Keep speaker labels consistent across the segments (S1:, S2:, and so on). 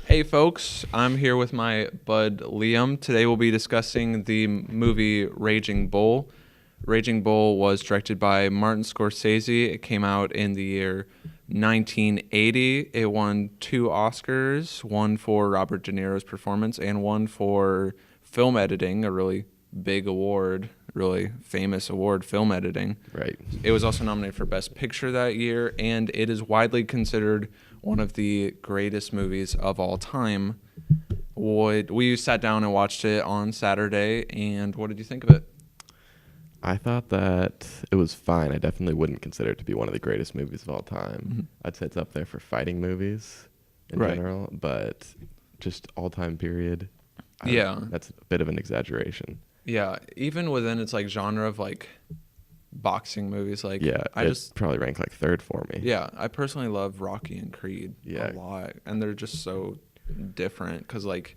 S1: Hey folks, I'm here with my bud Liam. Today we'll be discussing the movie Raging Bull. Raging Bull was directed by Martin Scorsese. It came out in the year 1980. It won 2 Oscars, one for Robert De Niro's performance and one for film editing, a really big award, really famous award, film editing.
S2: Right.
S1: It was also nominated for Best Picture that year, and it is widely considered one of the greatest movies of all time. We sat down and watched it on Saturday, and what did you think of it?
S2: I thought that it was fine. I definitely wouldn't consider it to be one of the greatest movies of all time.
S1: Mm-hmm.
S2: I'd say it's up there for fighting movies in
S1: Right.
S2: general, but just all-time period.
S1: Yeah.
S2: That's a bit of an exaggeration.
S1: Yeah, even within its like genre of like boxing movies, like
S2: Yeah,
S1: I
S2: it
S1: just
S2: probably ranked like third for me.
S1: yeah, I personally love Rocky and Creed
S2: Yeah.
S1: a lot, and they're just so different because like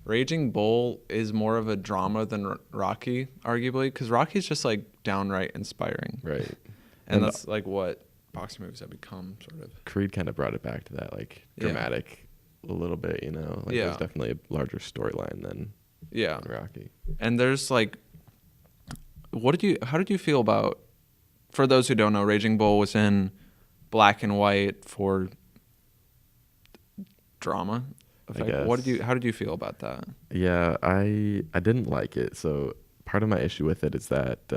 S1: Raging Bull is more of a drama than Rocky, arguably, because Rocky's just like downright inspiring,
S2: Right.
S1: and
S2: And
S1: that's like what boxing movies have become, sort of.
S2: Creed kind of brought it back to that like
S1: Yeah.
S2: dramatic a little bit, you know? Like
S1: Yeah.
S2: there's definitely a larger storyline than
S1: Yeah,
S2: Rocky.
S1: and there's like, how did you feel about? For those who don't know, Raging Bull was in black and white for drama.
S2: I guess.
S1: How did you feel about that?
S2: Yeah, I didn't like it. So part of my issue with it is that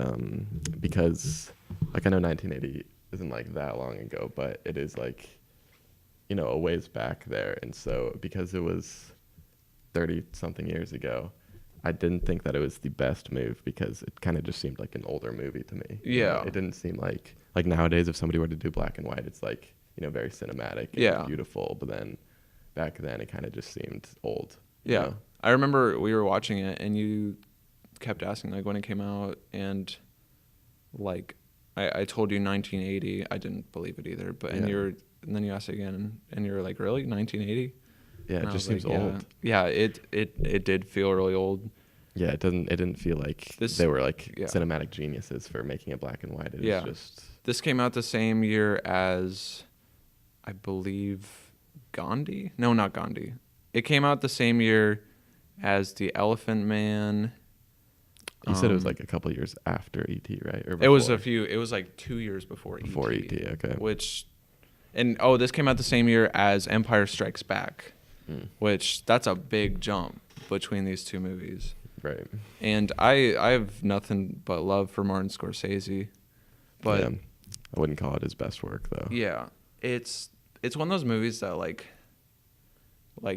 S2: because like I know 1980 isn't like that long ago, but it is like, you know, a ways back there. And so because it was 30 something years ago, I didn't think that it was the best move because it kind of just seemed like an older movie to me. You know,
S1: Yeah.
S2: it didn't seem like nowadays if somebody were to do black and white, it's like, you know, very cinematic and
S1: Yeah.
S2: beautiful. But then back then it kind of just seemed old. you
S1: Yeah,
S2: know?
S1: I remember we were watching it, and you kept asking like when it came out, and like I told you 1980. I didn't believe it either, but
S2: Yeah.
S1: and then you asked again, and you were like, really 1980?
S2: Yeah,
S1: And
S2: it
S1: I
S2: just
S1: was
S2: seems
S1: like,
S2: old.
S1: Yeah, it did feel really old.
S2: Yeah, it didn't feel like they were like
S1: Yeah.
S2: cinematic geniuses for making it black and white. It
S1: Yeah.
S2: was just
S1: This came out the same year as, I believe, Gandhi? No, not Gandhi. It came out the same year as The Elephant Man.
S2: you said it was like a couple years after ET, right? Or
S1: It was
S2: before?
S1: it was like 2 years before ET.
S2: Before ET, okay.
S1: This came out the same year as Empire Strikes Back, which that's a big jump between these two movies.
S2: Right.
S1: And I have nothing but love for Martin Scorsese, but
S2: Yeah. I wouldn't call it his best work though.
S1: yeah, it's one of those movies that like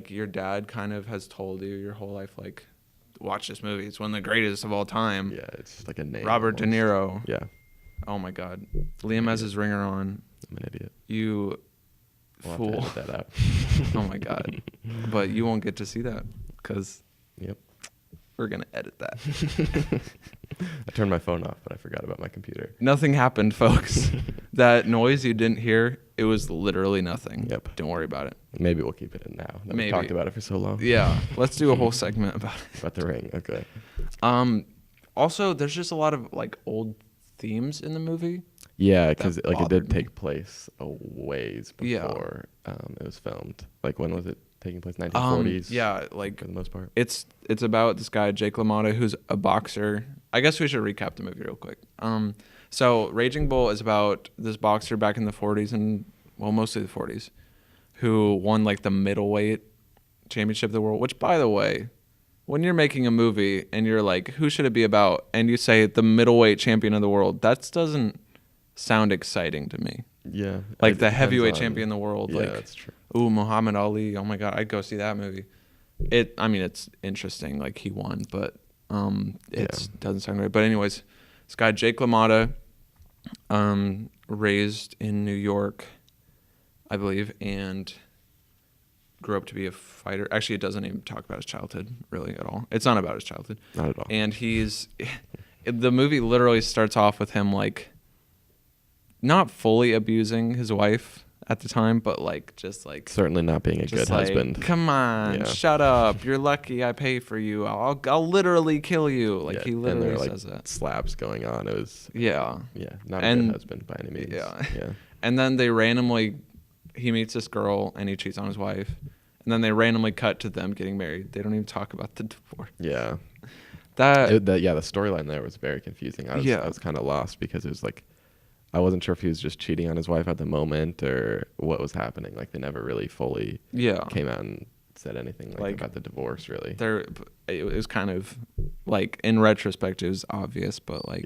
S1: your dad kind of has told you your whole life, like, watch this movie. It's one of the greatest of all time.
S2: Yeah, it's just like a name.
S1: Robert De
S2: almost.
S1: Niro.
S2: Yeah,
S1: Oh my God. Liam has his ringer on.
S2: I'm an idiot.
S1: You
S2: We'll
S1: fool.
S2: have to edit that out.
S1: Oh my God. But you won't get to see that because
S2: Yep.
S1: we're going to edit that.
S2: I turned my phone off, but I forgot about my computer.
S1: Nothing happened, folks. That noise you didn't hear, it was literally nothing.
S2: Yep.
S1: Don't worry about it.
S2: Maybe we'll keep it in now. That
S1: Maybe.
S2: We talked about it for so long.
S1: Yeah. Let's do a whole segment about it.
S2: About the ring. Okay.
S1: Also, there's just a lot of like old themes in the movie.
S2: Yeah, because like it
S1: bothered
S2: did
S1: me.
S2: take place a ways
S1: Yeah.
S2: before it was filmed. Like when was it taking place? 1940s.
S1: Yeah, like
S2: for the most part.
S1: it's about this guy Jake LaMotta who's a boxer. I guess we should recap the movie real quick. So Raging Bull is about this boxer back in the 40s and mostly the 40s, who won like the middleweight championship of the world. Which, by the way, when you're making a movie and you're like, who should it be about, and you say the middleweight champion of the world, that doesn't sound exciting to me.
S2: Yeah.
S1: Like
S2: it
S1: the
S2: depends
S1: champion
S2: on-
S1: champion of the world.
S2: Yeah,
S1: like,
S2: that's true.
S1: ooh, Muhammad Ali. Oh my God, I'd go see that movie. It's interesting. Like he won, but doesn't sound right. But anyways, this guy Jake LaMotta, raised in New York, I believe, and grew up to be a fighter. Actually, it doesn't even talk about his childhood really at all. It's not about his childhood.
S2: Not at all.
S1: And the movie literally starts off with him like not fully abusing his wife at the time, but like just like
S2: Certainly not being a
S1: just
S2: good
S1: like,
S2: husband.
S1: come on,
S2: Yeah.
S1: shut up. You're lucky I pay for you. I'll literally kill you. Like
S2: Yeah,
S1: he
S2: and
S1: literally
S2: there were, like,
S1: says that.
S2: slaps going on. It was
S1: Yeah.
S2: not a
S1: And-
S2: good husband by any means.
S1: Yeah.
S2: Yeah.
S1: And then he meets this girl and he cheats on his wife. And then they randomly cut to them getting married. They don't even talk about the divorce.
S2: Yeah.
S1: That
S2: The storyline there was very confusing. I was kind of lost because it was like, I wasn't sure if he was just cheating on his wife at the moment or what was happening. Like they never really fully came out and said anything like about the divorce really.
S1: It was kind of like in retrospect it was obvious, but like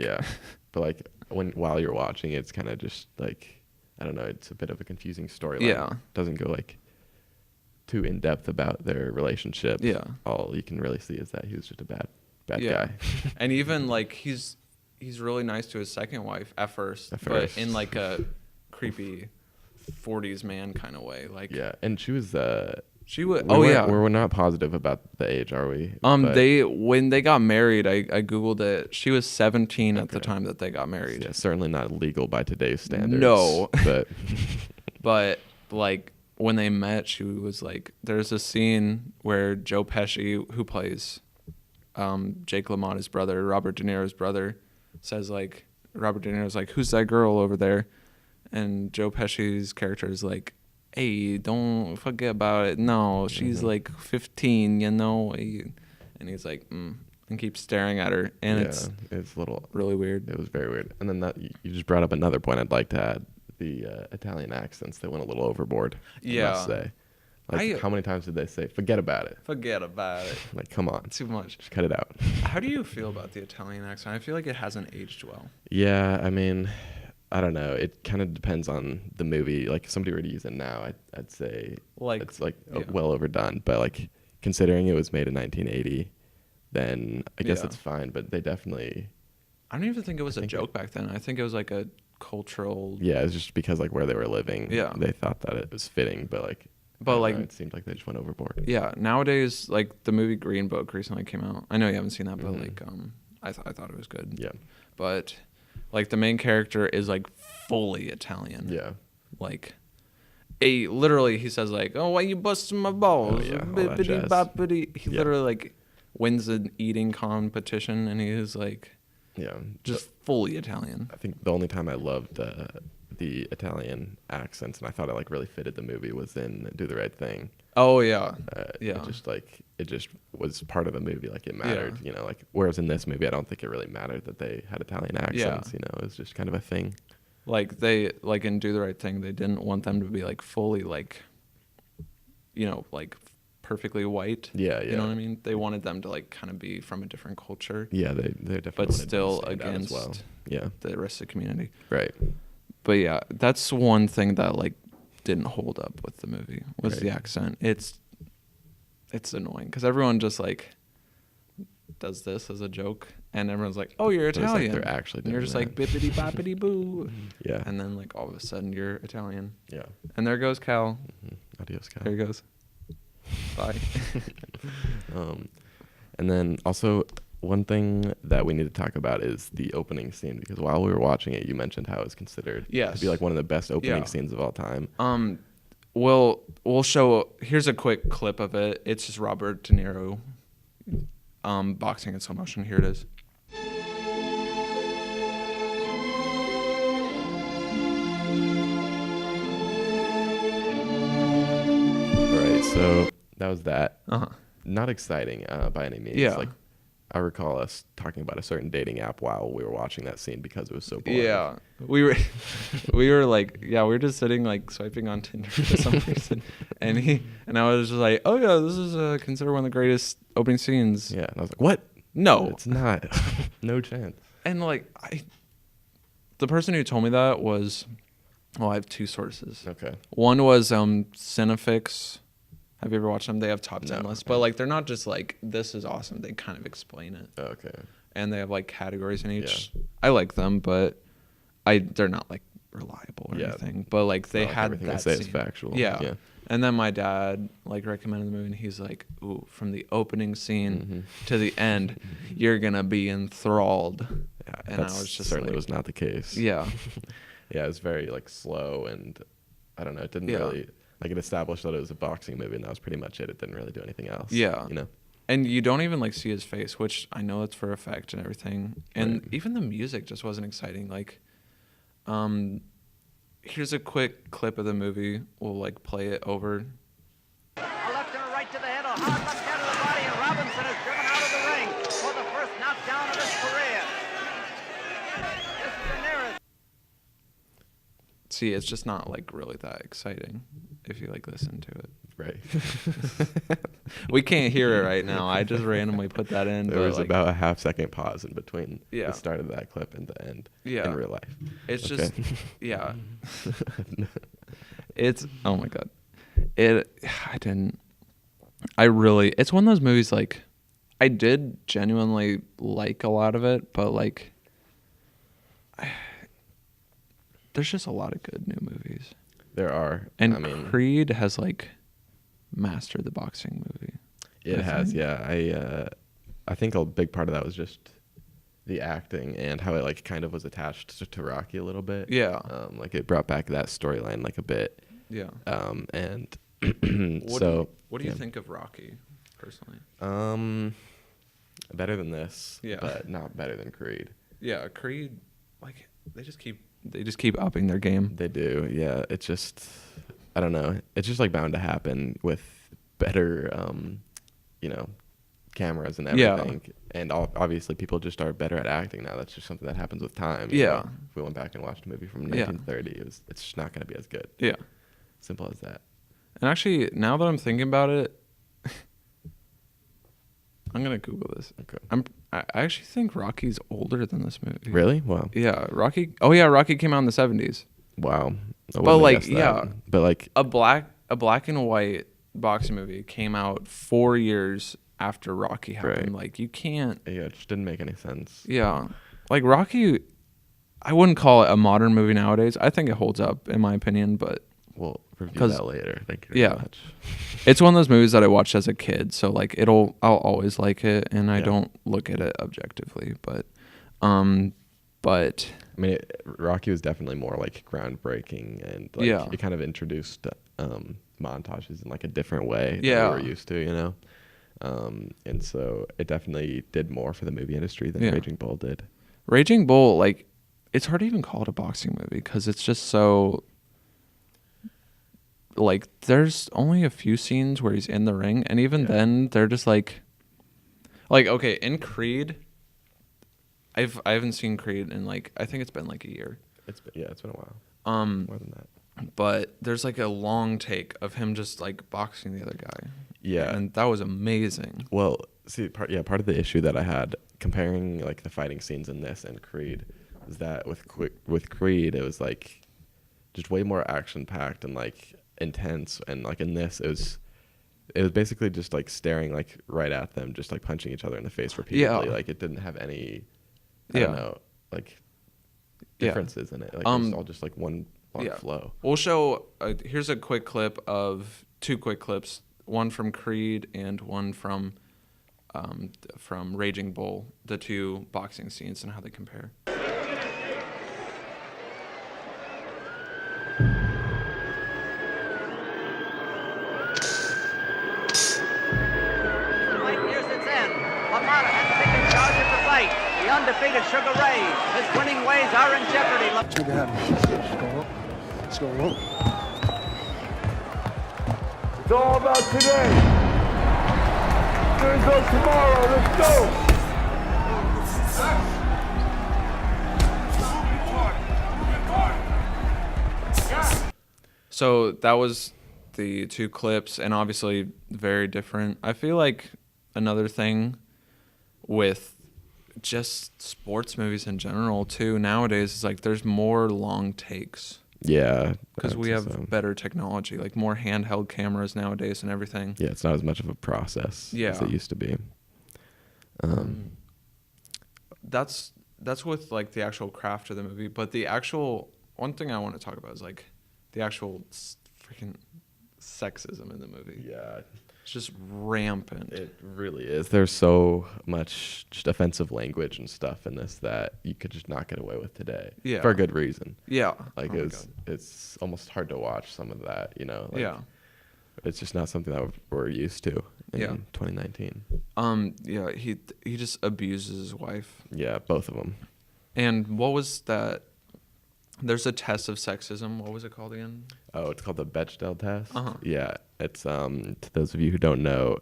S2: but like while you're watching it's kind of just like, I don't know, it's a bit of a confusing storyline.
S1: Yeah.
S2: Doesn't go like too in depth about their relationship.
S1: Yeah.
S2: All you can really see is that he was just a bad guy.
S1: And even like he's really nice to his second wife at first, but in like a creepy 40s man kind of way. Like
S2: and she was we're not positive about the age, are we?
S1: When they got married, I googled it. She was 17 at the time that they got married.
S2: Yeah, certainly not legal by today's standards.
S1: No,
S2: but
S1: but like when they met, she was like, there's a scene where Joe Pesci, who plays Jake LaMotta's brother, Robert De Niro's brother, says like, Robert De Niro's like, who's that girl over there? And Joe Pesci's character is like, hey, don't forget about it. No, she's like 15, you know. And he's like, and keeps staring at her. And it's
S2: a little
S1: really weird.
S2: It was very weird. And then you just brought up another point I'd like to add. The Italian accents, they went a little overboard, I must say. Like, how many times did they say, forget about it?
S1: Forget about it.
S2: Like, come on.
S1: Too much.
S2: Just cut it out.
S1: How do you feel about the Italian accent? I feel like it hasn't aged well.
S2: Yeah, I mean, I don't know. It kind of depends on the movie. Like, if somebody were to use it now, I'd say like, it's like well overdone. But like, considering it was made in 1980, then I guess it's fine. But they definitely...
S1: I don't even think it was a joke back then. I think it was like a cultural...
S2: Yeah, it's just because like where they were living, they thought that it was fitting. But like, it seemed like they just went overboard.
S1: Yeah, nowadays, like the movie Green Book recently came out. I know you haven't seen that, but like, I thought it was good.
S2: Yeah.
S1: But like the main character is like fully Italian.
S2: Yeah.
S1: Like, literally he says like, "Oh, why you busting my balls?"
S2: Oh, yeah,
S1: Bippity boppity. He literally like wins an eating competition, and he is like, just fully Italian.
S2: I think the only time I loved the Italian accents and I thought it like really fitted the movie was in Do the Right Thing.
S1: Oh yeah, it
S2: just was part of the movie. Like it mattered, you know. Like whereas in this movie, I don't think it really mattered that they had Italian accents. You know, it was just kind of a thing.
S1: Like they like in Do the Right Thing, they didn't want them to be like fully like, you know, like perfectly white.
S2: Yeah.
S1: You know what I mean? They wanted them to like kind of be from a different culture.
S2: Yeah, they definitely.
S1: But still against the rest of the community.
S2: Right.
S1: But yeah, that's one thing that like didn't hold up with the movie was the accent. It's annoying because everyone just like does this as a joke, and everyone's like, "Oh, you're Italian."
S2: Like they're actually doing
S1: and you're just
S2: that.
S1: like bippity boppity boo.
S2: Yeah.
S1: And then like all of a sudden you're Italian.
S2: Yeah.
S1: And there goes Cal.
S2: Adios, Cal.
S1: There he goes. Bye.
S2: And then also one thing that we need to talk about is the opening scene, because while we were watching it, you mentioned how it's considered to be like one of the best opening scenes of all time.
S1: We'll show. Here's a quick clip of it. It's just Robert De Niro, boxing in slow motion. Here it is.
S2: All right, so that was that.
S1: Uh-huh.
S2: Not exciting by any means.
S1: Yeah.
S2: Like, I recall us talking about a certain dating app while we were watching that scene because it was so boring.
S1: Yeah, we were like, we were just sitting like swiping on Tinder for some reason, and I was just like, oh yeah, this is considered one of the greatest opening scenes.
S2: Yeah, and I was like, what?
S1: No,
S2: it's not. No chance.
S1: And like the person who told me that was, I have two sources.
S2: Okay.
S1: One was Cinefix. Have you ever watched them? They have top 10 lists, but like they're not just like this is awesome. They kind of explain it.
S2: Okay.
S1: And they have like categories in each. Yeah. I like them, but they're not like reliable or anything. But like they had
S2: everything
S1: that
S2: they say
S1: scene.
S2: is factual.
S1: Yeah. And then my dad like recommended the movie, and he's like, "Ooh, from the opening scene to the end, you're gonna be enthralled."
S2: Yeah,
S1: and I was just
S2: certainly
S1: like,
S2: was not the case.
S1: Yeah.
S2: Yeah, it was very like slow, and I don't know. It didn't really. Like, it established that it was a boxing movie, and that was pretty much it. It didn't really do anything else. Yeah. You know?
S1: And you don't even, like, see his face, which I know it's for effect and everything. And even the music just wasn't exciting. Like, here's a quick clip of the movie. We'll, like, play it over.
S3: A left right to the head, a hard left hand to the body, and Robinson is driven out of the ring for the first knockdown of his career. This is the nearest.
S1: See, it's just not like really that exciting if you like listen to it.
S2: Right.
S1: We can't hear it right now. I just randomly put that in.
S2: There
S1: but
S2: was
S1: like,
S2: about a half-second pause in between
S1: Yeah.
S2: the start of that clip and the end
S1: Yeah.
S2: in real life.
S1: It's
S2: Okay.
S1: just, yeah. It's, oh my God. It's one of those movies, like, I did genuinely like a lot of it, but like, there's just a lot of good new movies.
S2: There are.
S1: And
S2: I mean,
S1: Creed has like mastered the boxing movie.
S2: it
S1: I
S2: has,
S1: think.
S2: yeah. I think a big part of that was just the acting and how it like kind of was attached to Rocky a little bit.
S1: Yeah.
S2: Like it brought back that storyline like a bit.
S1: Yeah.
S2: And
S1: What do you
S2: yeah.
S1: think of Rocky, personally?
S2: Better than this,
S1: Yeah.
S2: but not better than Creed.
S1: Yeah, Creed, like they just keep upping their game.
S2: They do, yeah. It's just, I don't know. It's just like bound to happen with better, cameras and
S1: Yeah.
S2: everything. And obviously, people just are better at acting now. That's just something that happens with time.
S1: Yeah.
S2: If we went back and watched a movie from
S1: Yeah.
S2: 1930, it's just not going to be as good.
S1: Yeah.
S2: Simple as that.
S1: And actually, now that I'm thinking about it, I'm gonna Google this.
S2: Okay.
S1: I actually think Rocky's older than this movie.
S2: Really? Wow.
S1: Yeah, Rocky. Oh yeah, Rocky came out in the 70s.
S2: Wow. I
S1: But,
S2: wouldn't have
S1: like,
S2: guessed that.
S1: yeah.
S2: But like,
S1: A black and white boxing movie came out 4 years after Rocky happened.
S2: Right.
S1: Like you can't.
S2: yeah, it just didn't make any sense.
S1: Yeah, like Rocky. I wouldn't call it a modern movie nowadays. I think it holds up in my opinion, but
S2: We'll review
S1: 'Cause-
S2: that later. Thank you very
S1: yeah.
S2: much.
S1: it's one of those movies that I watched as a kid. So like I'll always like it, and I
S2: Yeah.
S1: don't look at it objectively. But
S2: I mean, Rocky was definitely more like groundbreaking, and like
S1: Yeah.
S2: it kind of introduced montages in like a different way
S1: Yeah.
S2: than we were used to, and so it definitely did more for the movie industry than
S1: Yeah.
S2: Raging Bull did.
S1: Raging Bull, like it's hard to even call it a boxing movie because it's just so. Like there's only a few scenes where he's in the ring, and even
S2: Yeah.
S1: then they're just like okay, in Creed, I haven't seen Creed in like I think it's been like a year.
S2: It's been a while. More than that.
S1: But there's like a long take of him just like boxing the other guy.
S2: Yeah.
S1: And that was amazing.
S2: Well, see, part of the issue that I had comparing like the fighting scenes in this and Creed is that with Creed it was like just way more action packed and like intense, and like in this it was basically just like staring like right at them, just like punching each other in the face repeatedly.
S1: Yeah.
S2: Like it didn't have any I
S1: Yeah.
S2: don't know, like
S1: Yeah.
S2: differences in it. Like it was all just like one long
S1: Yeah.
S2: flow.
S1: We'll show here's a quick clip of two quick clips, one from Creed and one from Raging Bull, the two boxing scenes and how they compare.
S3: The fight nears its end. Lamada has taken charge of the fight. The undefeated Sugar Ray. His winning ways are in jeopardy.
S4: Check it out. Let's go up. Let's go up.
S5: It's all about today. There's no tomorrow. Let's go.
S1: So that was the two clips, and obviously very different. I feel like another thing with just sports movies in general too nowadays is like there's more long takes
S2: Yeah.
S1: because we
S2: that's,
S1: have better technology, like more handheld cameras nowadays and everything.
S2: yeah, it's not as much of a process
S1: Yeah.
S2: as it used to be.
S1: That's with like the actual craft of the movie, but the actual one thing I want to talk about is like the actual freaking sexism in the movie.
S2: Yeah,
S1: It's just rampant.
S2: it really is. There's so much just offensive language and stuff in this that you could just not get away with today.
S1: Yeah.
S2: For a good reason.
S1: Yeah.
S2: Like
S1: Oh my
S2: it's
S1: God.
S2: it's almost hard to watch some of that, Like,
S1: Yeah.
S2: It's just not something that we're used to in
S1: Yeah.
S2: 2019.
S1: Yeah, he just abuses his wife.
S2: Yeah, both of them.
S1: And what was that? There's a test of sexism. What was it called again?
S2: Oh, it's called the Bechdel test.
S1: Uh-huh.
S2: Yeah, It's to those of you who don't know,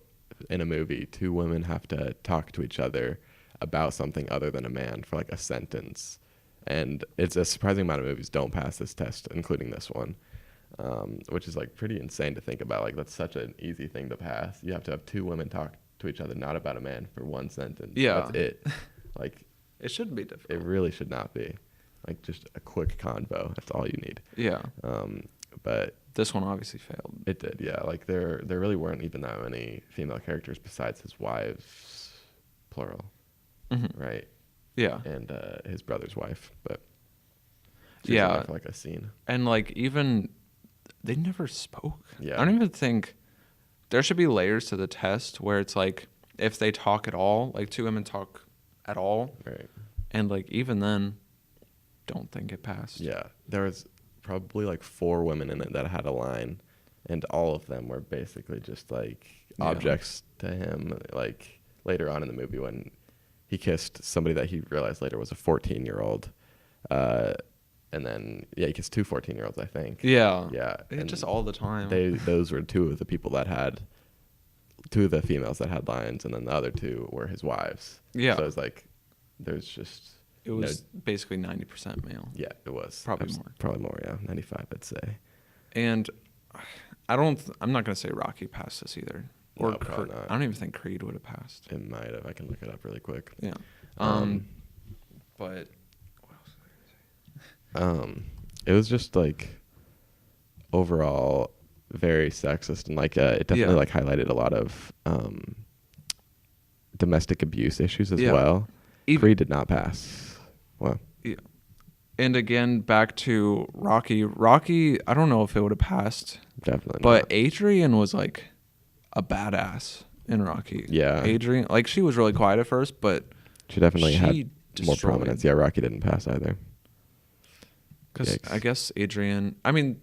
S2: in a movie, two women have to talk to each other about something other than a man for like a sentence. And it's a surprising amount of movies don't pass this test, including this one, which is like pretty insane to think about. Like that's such an easy thing to pass. You have to have two women talk to each other, not about a man, for one sentence.
S1: Yeah.
S2: That's it. Like
S1: It shouldn't be difficult.
S2: it really should not be. Like just a quick convo. That's all you need.
S1: Yeah.
S2: But
S1: This one obviously failed.
S2: it did, yeah. Like there really weren't even that many female characters besides his wives, plural, right?
S1: Yeah.
S2: And his brother's wife, but
S1: Yeah.
S2: for like a scene.
S1: And like even they never spoke.
S2: Yeah.
S1: I don't even think there should be layers to the test where it's like if they talk at all, like two women talk at all,
S2: Right.
S1: and like even then, don't think it passed.
S2: Yeah, there was probably like 4 women in it that had a line, and all of them were basically just like
S1: Yeah.
S2: objects to him. Like later on in the movie when he kissed somebody that he realized later was a 14-year-old, and then he kissed 2 14-year-olds, I think.
S1: Yeah.
S2: Yeah,
S1: It
S2: and
S1: just all the time.
S2: those were 2 of the people that had 2 of the females that had lines, and then the other 2 were his wives.
S1: Yeah.
S2: So it's like there's just
S1: It was basically 90% male.
S2: yeah, it was
S1: Probably more.
S2: Probably more, yeah, 95, I'd say.
S1: And I'm not gonna say Rocky passed this either. Or
S2: No, probably not.
S1: I don't even think Creed would have passed.
S2: It might have. I can look it up really quick.
S1: Yeah. But
S2: It was just like overall very sexist, and like it definitely like highlighted a lot of domestic abuse issues as
S1: Yeah.
S2: well.
S1: Even-
S2: Creed did not pass. Well,
S1: yeah. And again, back to Rocky. Rocky, I don't know if it would have passed,
S2: definitely.
S1: but
S2: not.
S1: Adrian was like a badass in Rocky.
S2: Yeah.
S1: Adrian, like she was really quiet at first, but
S2: she definitely had
S1: she
S2: more
S1: destroyed.
S2: prominence. Yeah, Rocky didn't pass either.
S1: Because
S2: Yikes.
S1: I guess Adrian, I mean,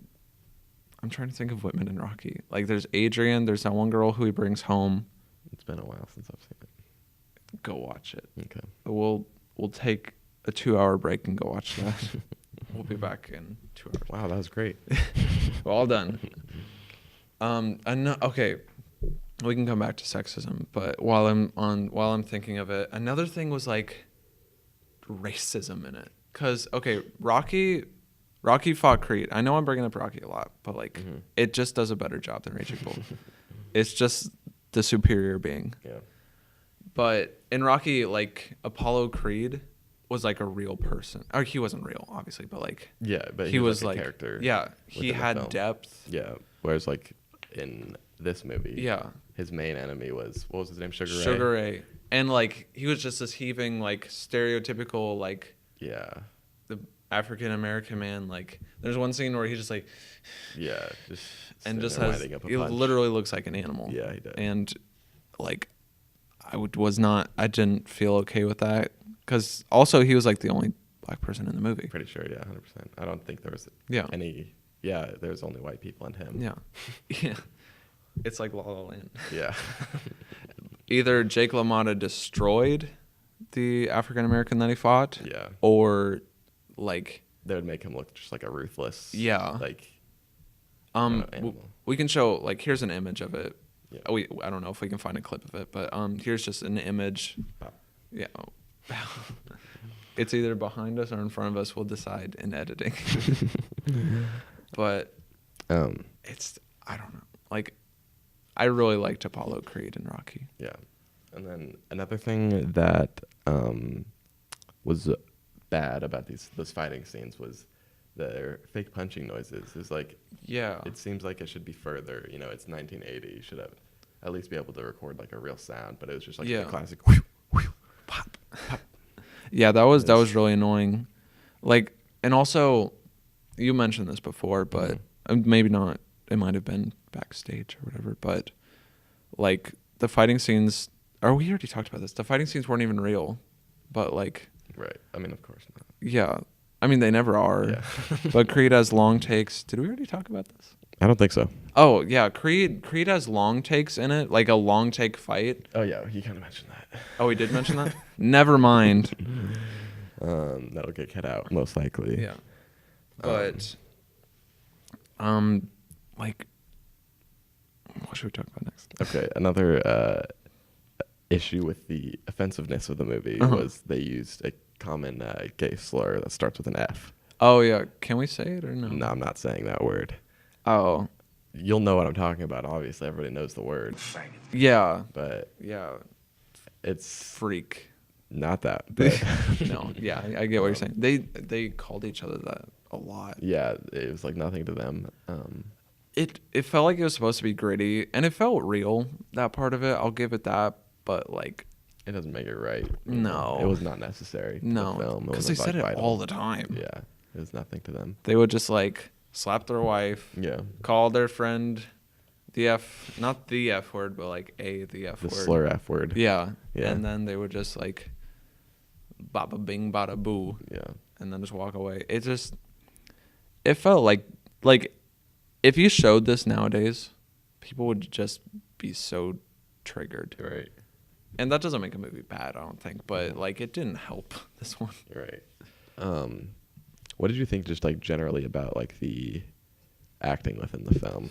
S1: I'm trying to think of women in Rocky. Like there's Adrian, there's that one girl who he brings home.
S2: It's been a while since I've seen it.
S1: Go watch it.
S2: Okay.
S1: We'll take a 2-hour break and go watch that. We'll be back in 2 hours.
S2: Wow, that was great.
S1: We're all done. Okay, we can come back to sexism, but while I'm thinking of it, another thing was like racism in it. Cause okay, Rocky fought Creed. I know I'm bringing up Rocky a lot, but like it just does a better job than Raging Bull. It's just the superior being.
S2: Yeah.
S1: But in Rocky, like Apollo Creed was like a real person. Or he wasn't real, obviously, but like
S2: Yeah, but
S1: he was
S2: like
S1: like
S2: a character.
S1: Yeah, he
S2: within the
S1: had
S2: film.
S1: depth.
S2: Yeah. Whereas like in this movie,
S1: Yeah.
S2: his main enemy was, what was his name? Sugar Ray.
S1: Sugar Ray. And like he was just this heaving, like stereotypical, like
S2: Yeah.
S1: the African American man. Like there's one scene where he just like
S2: Yeah. Just
S1: and
S2: sitting
S1: just
S2: there
S1: has
S2: winding up a
S1: he
S2: punch.
S1: literally looks like an animal.
S2: Yeah, he did.
S1: And like I didn't feel okay with that because also he was like the only black person in the movie.
S2: Pretty sure, yeah, 100%. I don't think there was
S1: Yeah.
S2: any. Yeah, there's only white people in him.
S1: Yeah, yeah. It's like La La Land.
S2: Yeah.
S1: Either Jake LaMotta destroyed the African American that he fought,
S2: Yeah.
S1: or like
S2: They would make him look just like a ruthless.
S1: Yeah.
S2: Like.
S1: w- we can show like here's an image of it.
S2: Yeah.
S1: I don't know if we can find a clip of it, but here's just an image. Yeah. It's either behind us or in front of us. We'll decide in editing. But it's I don't know. Like I really liked Apollo Creed and Rocky.
S2: Yeah. And then another thing that was bad about those fighting scenes was their fake punching noises. Is like,
S1: Yeah.
S2: it seems like it should be further. You know, it's 1980. You should have at least be able to record like a real sound. But it was just like
S1: Yeah.
S2: the classic pop, pop.
S1: Yeah, that was really annoying. Like, and also, you mentioned this before, but maybe not. It might have been backstage or whatever. But like the fighting scenes, we already talked about this. The fighting scenes weren't even real, but like,
S2: Right. I mean, of course not.
S1: yeah. I mean, they never are.
S2: Yeah.
S1: But Creed has long takes. Did we already talk about this?
S2: I don't think so.
S1: Oh yeah, Creed has long takes in it, like a long take fight.
S2: Oh yeah, you kind of mentioned that.
S1: Oh, we did mention that. Never mind.
S2: That'll get cut out most likely.
S1: Yeah. But like What should we talk about next?
S2: Okay, another issue with the offensiveness of the movie was they used a common gay slur that starts with an F.
S1: Oh yeah, can we say it or no?
S2: No, I'm not saying that word.
S1: Oh
S2: You'll know what I'm talking about. Obviously, everybody knows the word.
S1: yeah,
S2: But
S1: yeah.
S2: it's
S1: Freak.
S2: not that. But
S1: No, yeah, I get what you're saying. They called each other that a lot.
S2: yeah, it was like nothing to them.
S1: It felt like it was supposed to be gritty, and it felt real. That part of it, I'll give it that. But like,
S2: It doesn't make it right.
S1: No.
S2: It was not necessary. To the
S1: no,
S2: film.
S1: because they
S2: wasn't,
S1: said it
S2: vital.
S1: all the time.
S2: Yeah, it was nothing to them.
S1: They would just like slap their wife,
S2: Yeah,
S1: call their friend the F, not the F word, but like the F
S2: the
S1: word.
S2: slur F word.
S1: Yeah.
S2: Yeah.
S1: And then they would just like baba bing bada boo,
S2: Yeah,
S1: and then just walk away. It felt like if you showed this nowadays, people would just be so triggered.
S2: right.
S1: And that doesn't make a movie bad, I don't think, but like it didn't help this one.
S2: Right. What did you think just like generally about like the acting within the film?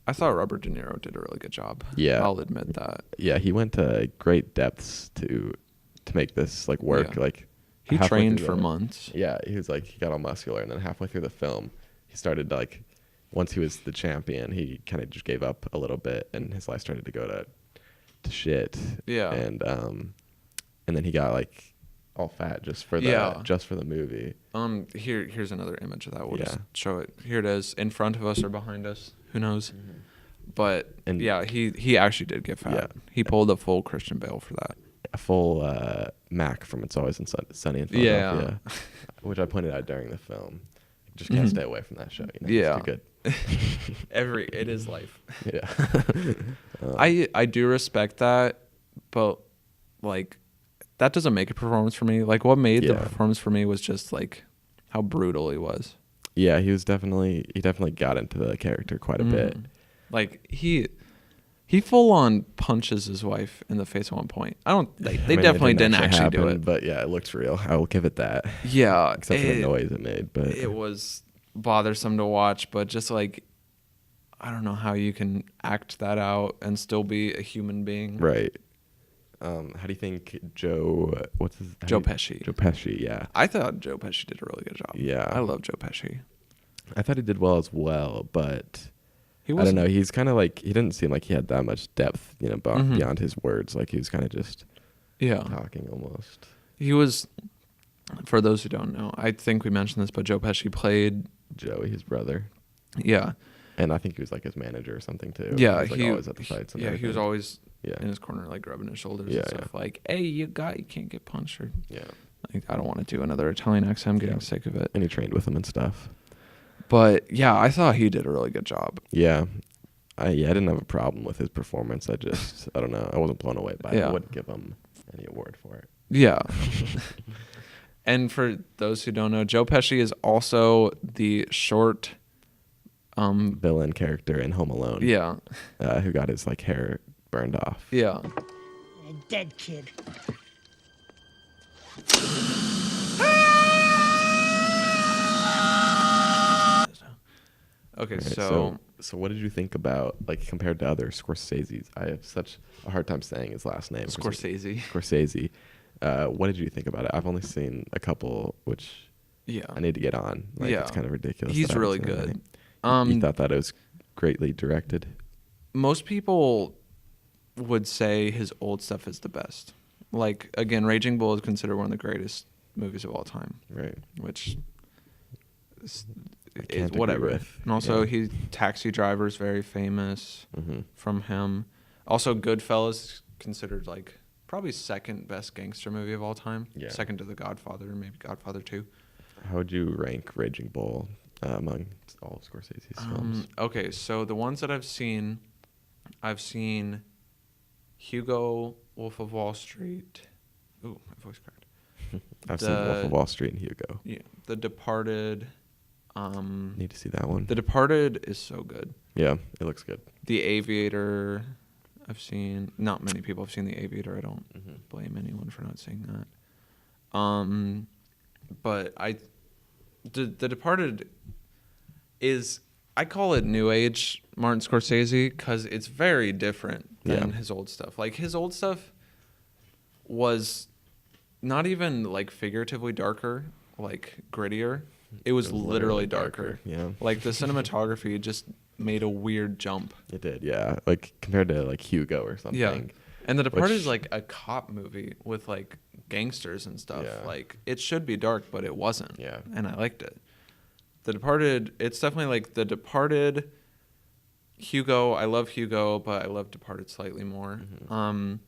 S1: I thought Robert De Niro did a really good job.
S2: Yeah.
S1: I'll admit that.
S2: Yeah, he went to great depths to make this like work.
S1: Yeah.
S2: Like
S1: He
S2: halfway
S1: trained
S2: through
S1: for
S2: the-
S1: months.
S2: Yeah, he was like he got all muscular, and then halfway through the film, he started to, like once he was the champion, he kind of just gave up a little bit, and his life started to go to shit.
S1: Yeah.
S2: And then he got like all fat just for the movie.
S1: Here's another image of that. We'll
S2: Yeah.
S1: just show it. Here it is, in front of us or behind us. Who knows? But
S2: And-
S1: yeah, he actually did get fat.
S2: Yeah.
S1: He pulled a full Christian Bale for that.
S2: A full Mac from It's Always Sunny in
S1: Yeah.
S2: Philadelphia, which I pointed out during the film. Just can't stay away from that show. You know?
S1: Yeah.
S2: It's too good.
S1: It is life.
S2: Yeah.
S1: I do respect that, but like that doesn't make a performance for me. Like what made the
S2: Yeah.
S1: performance for me was just like how brutal he was.
S2: Yeah, he definitely got into the character quite a bit.
S1: Like he full on punches his wife in the face at one point. They
S2: I mean, it
S1: definitely didn't actually do
S2: happen,
S1: it.
S2: but yeah, it looks real. I will give it that.
S1: Yeah,
S2: Except for the noise it made, but
S1: it was bothersome to watch, but just like I don't know how you can act that out and still be a human being.
S2: right. How do you think Joe? What's his?
S1: Joe Pesci.
S2: Joe Pesci. Yeah.
S1: I thought Joe Pesci did a really good job.
S2: Yeah.
S1: I love Joe Pesci.
S2: I thought he did well as well, but
S1: He
S2: I
S1: was
S2: don't know. He's kind of like he didn't seem like he had that much depth, you know, beyond his words. Like he was kind of just
S1: Yeah.
S2: talking almost.
S1: He was. For those who don't know, I think we mentioned this, but Joe Pesci played.
S2: Joey, his brother,
S1: Yeah.
S2: and I think he was like his manager or something too.
S1: Yeah.
S2: he was, like, always at the fights. And
S1: he was
S2: everything.
S1: always
S2: Yeah.
S1: in his corner, like rubbing his shoulders
S2: Yeah,
S1: and stuff. Like, hey, you can't get punched. Or
S2: Yeah.
S1: like, I don't want to do another Italian accent. I'm getting
S2: Yeah.
S1: sick of it.
S2: And he trained with him and stuff.
S1: But yeah, I thought he did a really good job.
S2: Yeah. I didn't have a problem with his performance. I don't know. I wasn't blown away by it.
S1: Yeah.
S2: I wouldn't give him any award for it.
S1: Yeah. And for those who don't know, Joe Pesci is also the short.
S2: Villain character in Home Alone.
S1: Yeah.
S2: Who got his like hair burned off.
S1: Yeah.
S6: A dead kid.
S1: Okay,
S2: Right,
S1: so
S2: so what did you think about like compared to other Scorsese's? I have such a hard time saying his last name.
S1: Scorsese.
S2: Scorsese. What did you think about it? I've only seen a couple, which
S1: Yeah.
S2: I need to get on. Like,
S1: Yeah.
S2: it's kind of ridiculous.
S1: He's
S2: that I haven't
S1: really
S2: seen
S1: good.
S2: anything. You thought that it was greatly directed?
S1: Most people would say his old stuff is the best. Like again, Raging Bull is considered one of the greatest movies of all time,
S2: Right.
S1: which is
S2: can't agree
S1: whatever.
S2: with.
S1: And also,
S2: Yeah.
S1: Taxi Driver is very famous
S2: Mm-hmm.
S1: from him. Also, Goodfellas is considered like probably second best gangster movie of all time.
S2: Yeah.
S1: Second to The Godfather, maybe Godfather 2.
S2: How would you rank Raging Bull among all of Scorsese's films?
S1: Okay, so the ones that I've seen Hugo, Wolf of Wall Street. Ooh, my voice cracked.
S2: I've seen Wolf of Wall Street and Hugo.
S1: Yeah, The Departed.
S2: Need to see that one.
S1: The Departed is so good.
S2: Yeah, it looks good.
S1: The Aviator, I've seen. Not many people have seen The Aviator. I don't
S2: Mm-hmm.
S1: blame anyone for not seeing that. But The Departed is I call it new age Martin Scorsese because it's very different than
S2: Yeah.
S1: his old stuff. Like his old stuff was not even like figuratively darker, like grittier. It was literally darker.
S2: Yeah.
S1: Like the cinematography just made a weird jump.
S2: It did, yeah. Like compared to like Hugo or something.
S1: Yeah. And The Departed is
S2: which-
S1: like a cop movie with like gangsters and stuff.
S2: Yeah.
S1: Like it should be dark, but it wasn't.
S2: Yeah.
S1: And I liked it. The Departed, it's definitely like The Departed, Hugo. I love Hugo, but I love Departed slightly more.
S2: I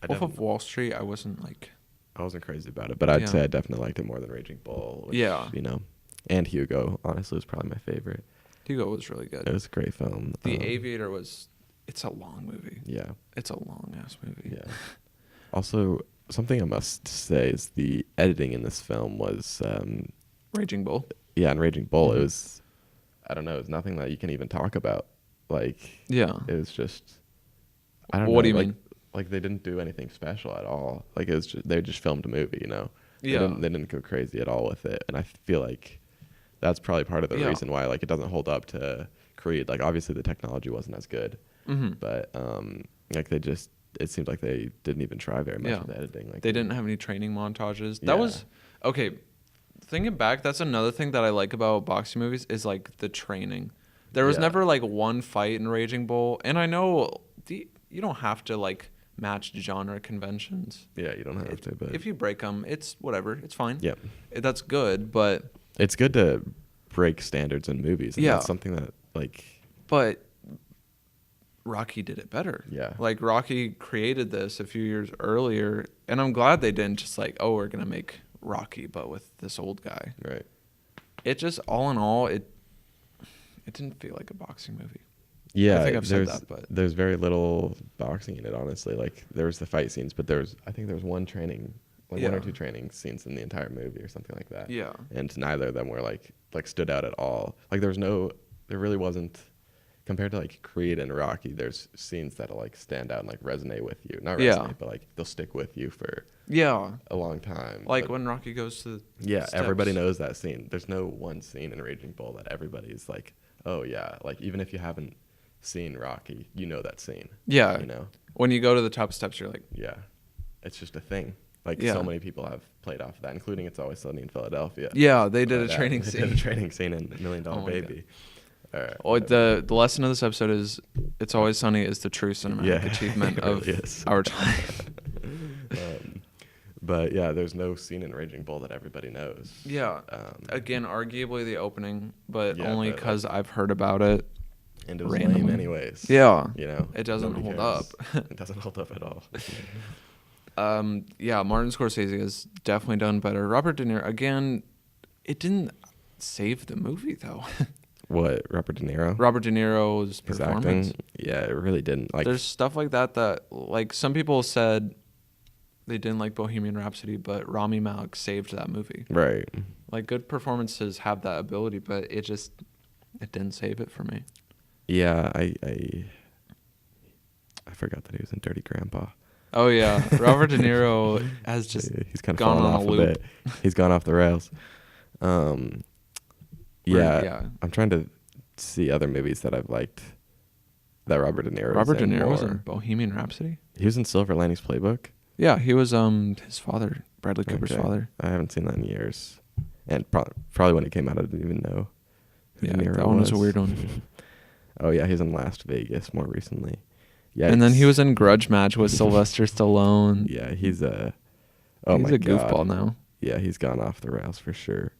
S1: Wolf of Wall Street, I wasn't like.
S2: I wasn't crazy about it, but I'd
S1: Yeah.
S2: say I definitely liked it more than Raging Bull. Which,
S1: Yeah.
S2: You know, and Hugo, honestly, was probably my favorite.
S1: Hugo was really good.
S2: It was a great film.
S1: The Aviator was. It's a long movie.
S2: Yeah.
S1: It's a long ass movie.
S2: Yeah. Also, something I must say is the editing in this film was,
S1: Raging Bull.
S2: in Raging Bull,
S1: Mhm.
S2: it was, I don't know, it was nothing that you can even talk about. Like,
S1: Yeah.
S2: it was just, I don't know.
S1: What do you
S2: like,
S1: mean?
S2: Like, they didn't do anything special at all. Like, it was just, they just filmed a movie, you know?
S1: Yeah.
S2: They didn't go crazy at all with it. And I feel like that's probably part of the
S1: Yeah.
S2: reason why, like, it doesn't hold up to Creed. Like, obviously the technology wasn't as good.
S1: Mhm.
S2: But, like, they just, it seemed like they didn't even try very much
S1: Yeah.
S2: with the editing. Like,
S1: They didn't have any training montages. That
S2: Yeah.
S1: was okay. Thinking back, that's another thing that I like about boxing movies is like the training. There was
S2: Yeah.
S1: never like one fight in Raging Bull, and I know you don't have to like match genre conventions.
S2: Yeah, you don't have to, but
S1: If you break them, it's whatever. It's fine.
S2: yeah,
S1: That's good, but
S2: it's good to break standards in movies. And
S1: Yeah.
S2: that's something that like
S1: Rocky did it better.
S2: Yeah.
S1: Like Rocky created this a few years earlier, and I'm glad they didn't just like, oh, we're gonna make Rocky but with this old guy.
S2: right.
S1: It just all in all, it didn't feel like a boxing movie.
S2: Yeah,
S1: I think I've said
S2: there's
S1: that, but
S2: there's very little boxing in it, honestly. Like there was the fight scenes, but I think there was one or
S1: Yeah.
S2: two training scenes in the entire movie or something like that.
S1: Yeah.
S2: And neither of them were like stood out at all. Like there really wasn't, compared to like Creed and Rocky, there's scenes that'll like stand out and like resonate with you. Not
S1: Yeah.
S2: resonate, but like they'll stick with you for
S1: yeah,
S2: a long time.
S1: like
S2: But-
S1: when Rocky goes to the
S2: yeah,
S1: steps.
S2: everybody knows that scene. There's no one scene in Raging Bull that everybody's like, oh yeah, like even if you haven't seen Rocky, you know that scene.
S1: Yeah,
S2: You know?
S1: when you go to the top steps, you're like,
S2: Yeah. It's just a thing. Like
S1: Yeah.
S2: so many people have played off of that, including It's Always Sunny in Philadelphia.
S1: yeah, they did a
S2: But,
S1: training
S2: they
S1: scene.
S2: did a training scene in $1 Million
S1: Oh my
S2: Baby. All right.
S1: Oh, the lesson of this episode is It's Always Sunny is the true cinematic
S2: Yeah,
S1: achievement
S2: it
S1: of
S2: really is.
S1: our time.
S2: But yeah, there's no scene in Raging Bull that everybody knows.
S1: Yeah. Again, arguably the opening, but
S2: Yeah,
S1: only
S2: but,
S1: because I've heard about it.
S2: And it was
S1: randomly.
S2: lame anyways.
S1: Yeah.
S2: You know?
S1: It doesn't
S2: Nobody
S1: hold
S2: cares. It doesn't hold up at all.
S1: Yeah, Martin Scorsese has definitely done better. Robert De Niro, again, it didn't save the movie, though.
S2: What, Robert De Niro?
S1: Robert De Niro's
S2: His
S1: performance.
S2: acting? Yeah, it really didn't. Like,
S1: There's stuff like that, like, some people said they didn't like Bohemian Rhapsody, but Rami Malek saved that movie.
S2: right.
S1: Like, good performances have that ability, but it didn't save it for me.
S2: Yeah, I forgot that he was in Dirty Grandpa.
S1: Oh, yeah. Robert De Niro has just
S2: He's kind of
S1: gone
S2: fallen
S1: on
S2: off
S1: a
S2: a
S1: loop.
S2: bit. He's gone off the rails. Yeah,
S1: yeah.
S2: I'm trying to see other movies that I've liked that Robert De Niro.
S1: Robert De
S2: was in
S1: Niro was in
S2: more.
S1: Bohemian Rhapsody?
S2: He was in Silver Linings Playbook.
S1: Yeah, he was his father, Bradley Cooper's
S2: Okay.
S1: father.
S2: I haven't seen that in years, and probably when it came out, I didn't even know who
S1: Yeah,
S2: De Niro
S1: that one was a
S2: was.
S1: weird one.
S2: Oh yeah, he's in Las Vegas more recently. Yeah,
S1: And then he was in Grudge Match with Sylvester Stallone.
S2: Yeah, he's a.
S1: He's
S2: my
S1: a
S2: God.
S1: goofball now.
S2: Yeah, he's gone off the rails for sure.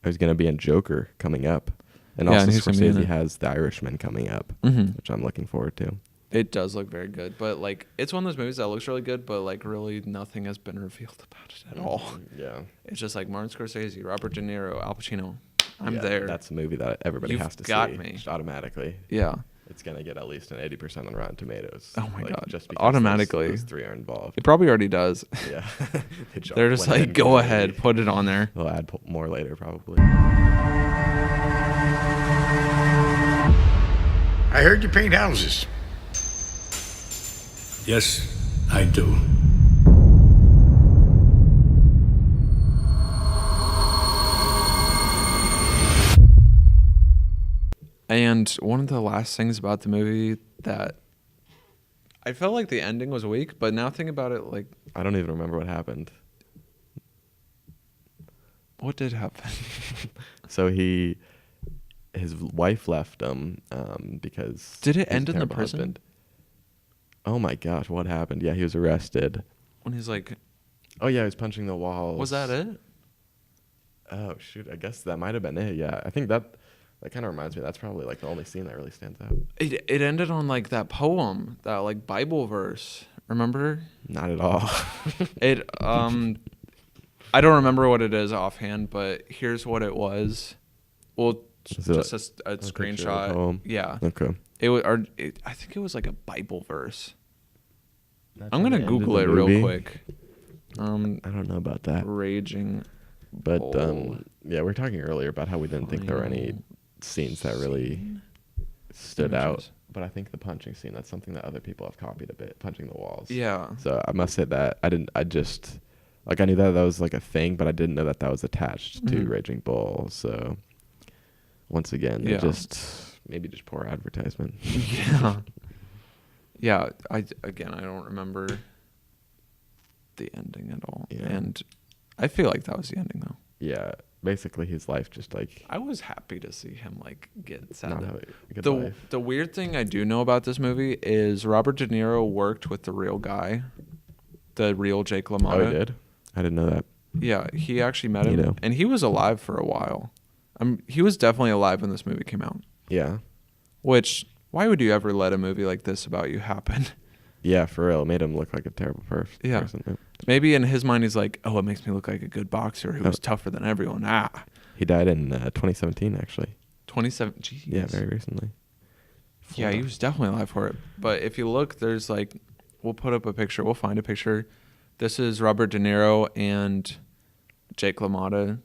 S2: He's gonna be in Joker coming up, and
S1: Yeah,
S2: also
S1: and he's gonna be in
S2: Scorsese
S1: it.
S2: has The Irishman coming up,
S1: Mm-hmm.
S2: which I'm looking forward to.
S1: It does look very good, but like it's one of those movies that looks really good, but like really nothing has been revealed about it at all.
S2: Yeah,
S1: It's just like Martin Scorsese, Robert De Niro, Al Pacino. I'm
S2: Yeah,
S1: there.
S2: That's a movie that everybody
S1: You've
S2: has to
S1: got
S2: see.
S1: me.
S2: Just automatically.
S1: Yeah.
S2: It's gonna get at least an 80% on Rotten Tomatoes.
S1: Oh my God.
S2: Just because
S1: Automatically.
S2: those three are involved.
S1: It probably already does.
S2: Yeah,
S1: They're just like, go ahead, put it on there.
S2: They'll add more later, probably.
S7: I heard you paint houses.
S8: Yes, I do.
S1: And one of the last things about the movie that I felt like the ending was weak, but now thinking about it, like,
S2: I don't even remember what happened.
S1: what did happen?
S2: So his wife left him because
S1: Did it
S2: he was
S1: end
S2: a
S1: in the
S2: terrible
S1: prison?
S2: husband. Oh my gosh, what happened? Yeah, he was arrested.
S1: When he's like,
S2: Oh yeah, he was punching the walls.
S1: was that it?
S2: Oh shoot, I guess that might have been it. Yeah, I think that kind of reminds me. That's probably like the only scene that really stands out.
S1: It ended on like that poem, that like Bible verse. Remember?
S2: Not at all.
S1: It I don't remember what it is offhand, but here's what it was. Well,
S2: Is it
S1: just a
S2: picture of the
S1: screenshot.
S2: poem?
S1: Yeah.
S2: Okay.
S1: I think it was like a Bible verse.
S2: That's
S1: I'm gonna
S2: at the end of
S1: Google
S2: the
S1: it real
S2: movie?
S1: quick.
S2: I don't know about that.
S1: Raging
S2: But
S1: Bull.
S2: yeah, we were talking earlier about how we didn't think there were any
S1: Final
S2: scenes that really
S1: scene.
S2: stood out.
S1: Images.
S2: But I think the punching scene, that's something that other people have copied a bit, punching the walls.
S1: Yeah.
S2: So I must say that I knew that was like a thing, but I didn't know that was attached to
S1: Mhm.
S2: Raging Bull. So once again,
S1: Yeah.
S2: maybe just poor advertisement.
S1: Yeah. Yeah. I don't remember the ending at all.
S2: Yeah.
S1: And I feel like that was the ending though.
S2: Yeah, basically his life just like
S1: I was happy to see him like get sad.
S2: not have a good
S1: The
S2: life.
S1: the weird thing I do know about this movie is Robert De Niro worked with the real guy, the real Jake LaMotta.
S2: Oh, he did? I didn't know that.
S1: Yeah, he actually met him,
S2: You know.
S1: and he was alive for a while. He was definitely alive when this movie came out.
S2: Yeah.
S1: Which, why would you ever let a movie like this about you happen?
S2: Yeah, for real. It made him look like a terrible
S1: Yeah.
S2: person.
S1: Maybe in his mind he's like, oh, it makes me look like a good boxer who was tougher than everyone.
S2: He died in 2017, actually.
S1: 27. Jeez.
S2: Yeah, very recently.
S1: Yeah, he was definitely alive for it. But if you look, there's like, we'll put up a picture. We'll find a picture. This is Robert De Niro and Jake LaMotta.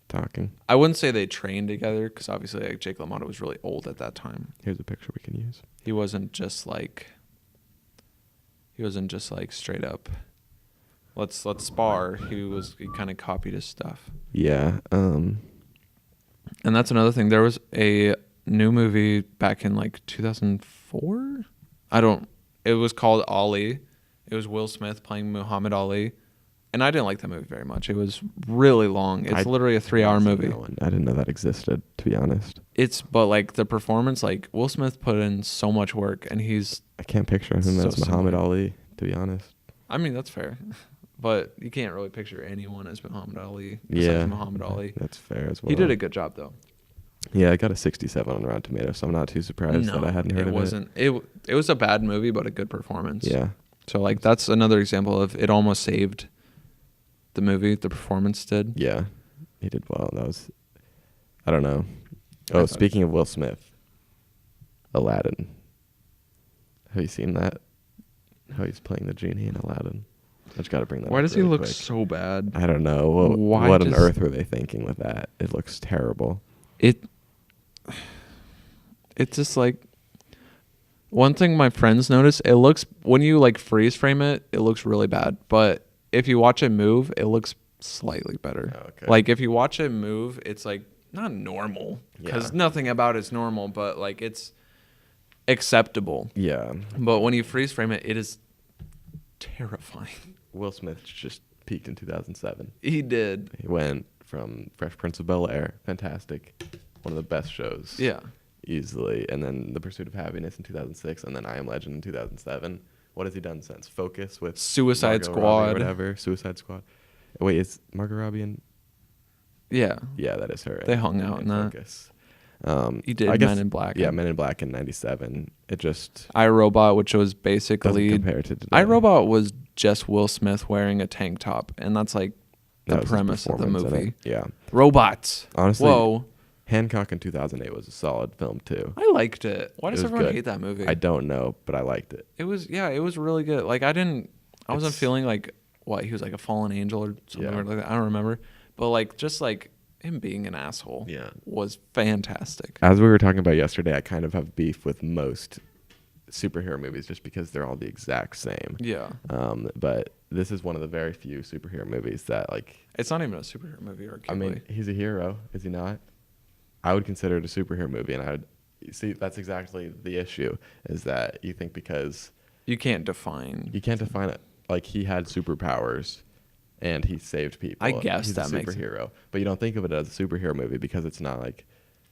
S2: Talking.
S1: I wouldn't say they trained together because obviously like, Jake LaMotta was really old at that time.
S2: Here's a picture we can use.
S1: He wasn't just like straight up. Let's spar. He kind of copied his stuff.
S2: Yeah.
S1: And that's another thing. There was a new movie back in like 2004. It was called Ali. It was Will Smith playing Muhammad Ali. And I didn't like that movie very much. It was really long. It's literally a 3-hour movie.
S2: I didn't know that existed, to be honest.
S1: But like the performance, like Will Smith put in so much work and
S2: I can't picture him
S1: So
S2: as Muhammad
S1: similar.
S2: Ali, to be honest.
S1: I mean, that's fair. But you can't really picture anyone as Muhammad Ali
S2: Yeah.
S1: besides Muhammad Ali.
S2: That's fair as well.
S1: He did a good job though.
S2: Yeah, I got a 67 on Rotten Tomatoes, so I'm not too surprised that I hadn't heard of
S1: it was a bad movie, but a good performance.
S2: Yeah.
S1: So like that's another example of it almost saved the movie. The performance did.
S2: Yeah. He did well. I don't know. Oh, speaking of Will Smith, Aladdin. Have you seen that? How he's playing the genie in Aladdin. I just got to bring that
S1: Why
S2: up
S1: does he
S2: really
S1: look
S2: quick.
S1: so bad?
S2: I don't know. What on earth were they thinking with that? It looks terrible.
S1: It's just like one thing my friends notice. It looks when you like freeze frame it, it looks really bad. But if you watch it move, it looks slightly better.
S2: Oh, okay.
S1: Like if you watch it move, it's like not normal because
S2: Yeah.
S1: nothing about it's normal, but like it's acceptable.
S2: Yeah.
S1: But when you freeze frame it, it is terrifying.
S2: Will Smith just peaked in 2007.
S1: He did.
S2: He went from Fresh Prince of Bel-Air, fantastic, one of the best shows.
S1: Yeah.
S2: Easily. And then The Pursuit of Happiness in 2006, and then I Am Legend in 2007. What has he done since? Focus with
S1: Suicide
S2: Margot
S1: Squad.
S2: Robbie or whatever. Suicide Squad. Wait, is Margot Robbie in?
S1: Yeah.
S2: Yeah, that is her.
S1: They hung out in that.
S2: Focus.
S1: He did
S2: I guess-
S1: Men in Black.
S2: Yeah, Men in Black in 97. It just
S1: iRobot, which was
S2: doesn't
S1: basically
S2: compare to today.
S1: iRobot was just Will Smith wearing a tank top, and that's like the
S2: That was his
S1: premise of the
S2: performance in
S1: movie.
S2: it. Yeah.
S1: Robots.
S2: Honestly,
S1: Whoa.
S2: Hancock in 2008 was a solid film too.
S1: I liked it. Why does
S2: It was
S1: everyone
S2: good.
S1: hate that movie?
S2: I don't know, but I liked it.
S1: It was really good. Like I wasn't
S2: It's-
S1: feeling like he was like a fallen angel or something
S2: Yeah.
S1: weird like that. I don't remember. But like just like him being an asshole was fantastic.
S2: As we were talking about yesterday, I kind of have beef with most superhero movies just because they're all the exact same.
S1: Yeah.
S2: But this is one of the very few superhero movies that like.
S1: It's not even a superhero movie, arguably.
S2: I mean, he's a hero, is he not? I would consider it a superhero movie, and see, that's exactly the issue, is that you think because
S1: You can't define.
S2: you can't define it. Like, he had superpowers and he saved people.
S1: I guess
S2: he's
S1: that
S2: a
S1: makes
S2: superhero. But you don't think of it as a superhero movie because it's not like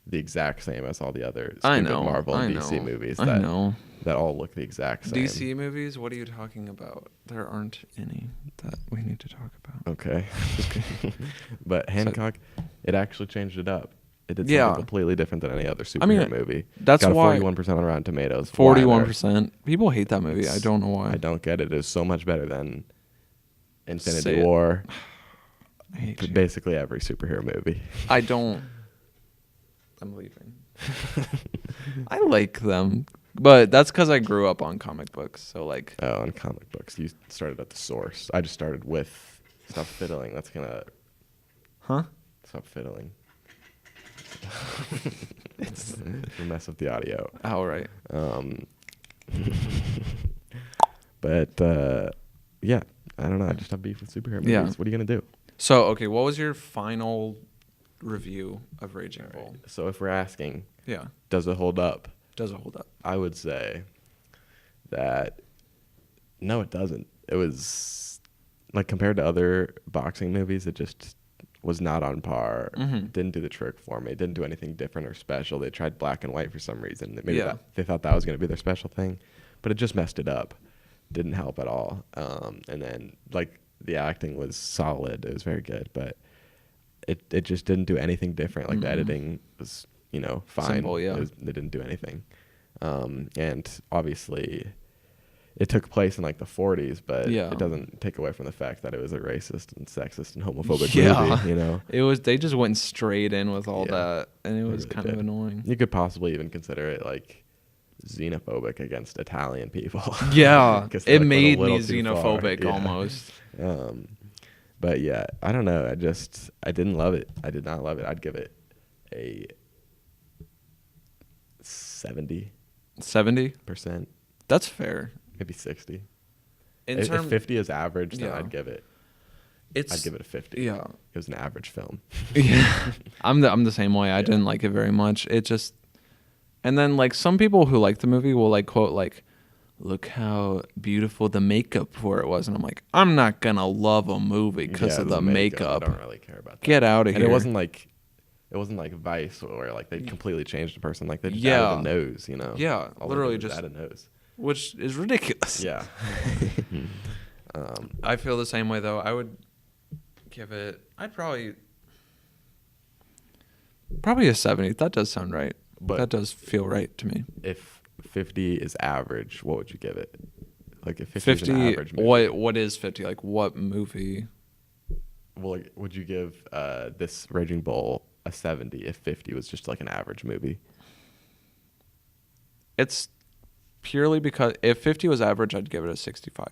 S2: the exact same as all the other
S1: I
S2: stupid
S1: know.
S2: Marvel
S1: I
S2: and
S1: know.
S2: DC movies
S1: I
S2: that
S1: know.
S2: that all look the exact same.
S1: DC movies? What are you talking about? There aren't any that we need to talk about.
S2: Okay. But Hancock, it actually changed it up. It did
S1: Yeah.
S2: something completely different than any other superhero
S1: mean,
S2: movie.
S1: that's
S2: Got a
S1: why-
S2: 41% on Rotten Tomatoes. Why, though?
S1: 41%. People hate that movie. I don't know why.
S2: I don't get it. It's so much better than Infinity
S1: Say it.
S2: War.
S1: I hate you.
S2: Basically every superhero movie.
S1: I don't. I'm leaving. I like them, but that's because I grew up on comic books. So like,
S2: Oh, and comic books. You started at the source. I just started with stop fiddling. That's gonna
S1: huh?
S2: stop fiddling. It's gonna mess up the audio.
S1: Oh right.
S2: But yeah, I don't know. I just have beef with superhero movies.
S1: Yeah.
S2: What are you gonna do?
S1: So okay, what was your final review of Raging Bull?
S2: So if we're asking,
S1: Yeah.
S2: does it hold up?
S1: Does it hold up?
S2: I would say that no, it doesn't. It was like compared to other boxing movies, it just was not on par.
S1: Mhm.
S2: Didn't do the trick for me. Didn't do anything different or special. They tried black and white for some reason. Maybe
S1: Yeah.
S2: they thought that was going to be their special thing, but it just messed it up. Didn't help at all. And then like the acting was solid. It was very good, but it just didn't do anything different. Like the editing was, fine.
S1: Simple, yeah.
S2: They didn't do anything. And obviously it took place in like the 40s, but
S1: Yeah.
S2: it doesn't take away from the fact that it was a racist and sexist and homophobic
S1: Yeah.
S2: movie,
S1: It was. They just went straight in with all
S2: Yeah.
S1: that, and it
S2: They
S1: was
S2: really
S1: kind of
S2: did.
S1: annoying.
S2: You could possibly even consider it like xenophobic against Italian people.
S1: Yeah,
S2: 'Cause they,
S1: it
S2: like, went a
S1: made me
S2: little too far.
S1: xenophobic
S2: Yeah.
S1: almost.
S2: But yeah, I don't know. I didn't love it. I did not love it. I'd give it a 70%,
S1: 70. That's fair.
S2: maybe 60.
S1: In
S2: If
S1: terms,
S2: 50 is average, then
S1: Yeah.
S2: I'd give it
S1: it's
S2: a 50.
S1: Yeah,
S2: It was an average film.
S1: yeah. I'm the same way. I didn't like it very much. It just, and then like some people who like the movie will like quote like, "Look how beautiful the makeup for it was," and I'm like, I'm not gonna love a movie because
S2: Yeah,
S1: of
S2: it was
S1: the
S2: makeup.
S1: makeup.
S2: I don't really care about that.
S1: Get out of
S2: And
S1: here.
S2: it wasn't like Vice where like they completely changed the person. Like they just
S1: Yeah.
S2: added a nose,
S1: Yeah,
S2: All they
S1: literally
S2: did was
S1: just-
S2: add a nose.
S1: which is ridiculous.
S2: Yeah.
S1: I feel the same way though. I would give it. I'd probably a 70. That does sound right.
S2: But-
S1: that does feel right to me.
S2: If 50 is average, what would you give it? Like if 50 is
S1: 50.
S2: an average movie,
S1: What is 50? Like what movie?
S2: well, like, would you give this Raging Bull a 70 if 50 was just like an average movie?
S1: It's purely because if 50 was average, I'd give it a 65.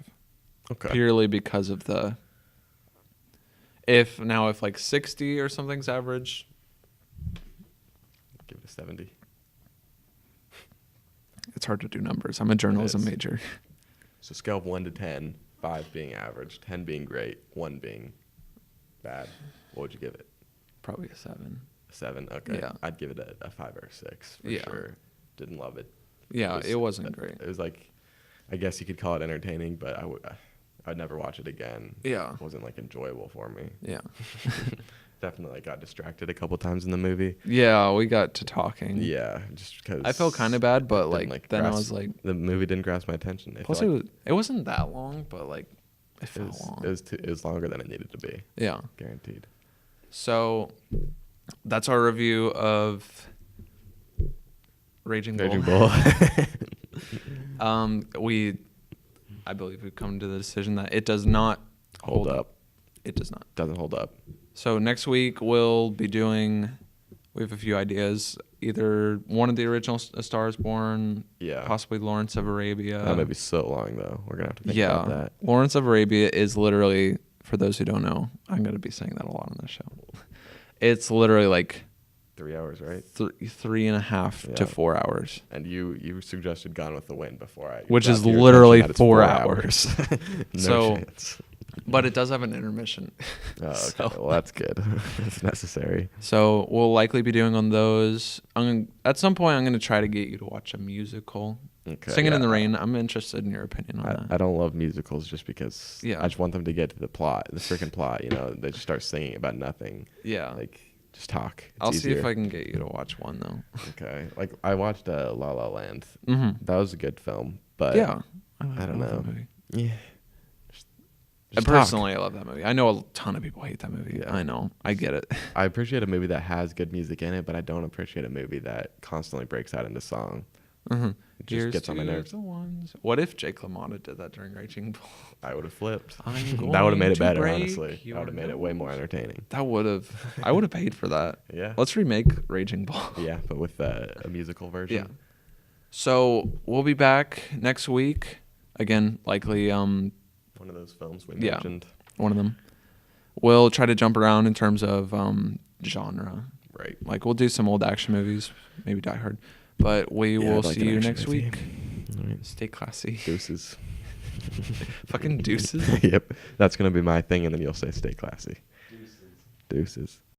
S2: Okay.
S1: Purely because of the. If like 60 or something's average,
S2: Give it a 70.
S1: it's hard to do numbers. I'm a journalism
S2: is.
S1: major.
S2: So scale of 1 to 10, 5 being average, 10 being great, 1 being bad. What would you give it?
S1: Probably a 7.
S2: 7. Okay.
S1: Yeah.
S2: I'd give it a 5 or a 6 for
S1: Yeah.
S2: sure. Didn't love it.
S1: Yeah, it wasn't great.
S2: It was like, I guess you could call it entertaining, but I'd never watch it again.
S1: Yeah.
S2: It wasn't like enjoyable for me.
S1: Yeah.
S2: Definitely got distracted a couple times in the movie.
S1: Yeah, we got to talking.
S2: Yeah, just because
S1: I felt kind of bad, but
S2: didn't,
S1: like then I
S2: grasp-
S1: was like,
S2: the movie didn't grasp my attention.
S1: plus it wasn't that long, but like it felt long.
S2: It was longer than it needed to be.
S1: Yeah.
S2: Guaranteed.
S1: So that's our review of Raging Bull.
S2: Raging Bull.
S1: I believe we've come to the decision that it does not
S2: Hold up.
S1: It does not.
S2: Doesn't hold up.
S1: So next week we'll be doing. We have a few ideas. Either one of the original A Star Is Born.
S2: Yeah.
S1: Possibly Lawrence of Arabia.
S2: That may be so long though. We're gonna have to think
S1: Yeah.
S2: about that.
S1: Lawrence of Arabia is literally, for those who don't know, I'm gonna be saying that a lot on this show. It's literally like
S2: 3 hours, right?
S1: 3.5 to
S2: Yeah.
S1: 4 hours.
S2: And you suggested Gone with the Wind before I.
S1: Which
S2: brought
S1: is
S2: to your
S1: literally
S2: attention that it's
S1: 4 hours.
S2: No
S1: So-
S2: chance.
S1: but it does have an intermission.
S2: Oh, okay.
S1: So-
S2: Well, that's good. It's necessary.
S1: So we'll likely be doing on those. At some point, I'm gonna try to get you to watch a musical.
S2: Okay,
S1: Singing in the
S2: yeah.
S1: Rain. I'm interested in your opinion on that.
S2: I don't love musicals just because
S1: Yeah.
S2: I just want them to get to the plot, the freaking plot. You know, they just start singing about nothing.
S1: Yeah.
S2: Like, just talk. It's
S1: I'll see if
S2: easier.
S1: I can get you to watch one though.
S2: Okay. Like, I watched La La Land.
S1: Mm-hmm.
S2: That was a good film, but
S1: Yeah.
S2: I don't
S1: love
S2: know.
S1: that movie.
S2: Yeah.
S1: And
S2: Just talk.
S1: personally, I love that movie. I know a ton of people hate that movie.
S2: Yeah.
S1: I know. I get it.
S2: I appreciate a movie that has good music in it, but I don't appreciate a movie that constantly breaks out into song.
S1: Mm-hmm.
S2: It just gets on my nerves.
S1: The ones. What if Jake LaMotta did that during Raging Bull?
S2: I would have flipped.
S1: I'm
S2: That would have made
S1: going
S2: it
S1: to
S2: better,
S1: break
S2: honestly. That
S1: your
S2: would have made it way more entertaining.
S1: That would have. I would have paid for that.
S2: Yeah.
S1: Let's remake Raging Bull.
S2: Yeah, but with a musical version.
S1: Yeah. So we'll be back next week. Again, likely
S2: One of those films we
S1: Yeah.
S2: mentioned.
S1: one of them. We'll try to jump around in terms of genre.
S2: Right.
S1: Like we'll do some old action movies, maybe Die Hard. But we
S2: Yeah,
S1: will
S2: I'd like
S1: see
S2: an
S1: you
S2: action
S1: next
S2: movie.
S1: week.
S2: All right.
S1: Stay classy.
S2: Deuces.
S1: Fucking deuces.
S2: Yep. That's going to be my thing, and then you'll say stay classy. Deuces.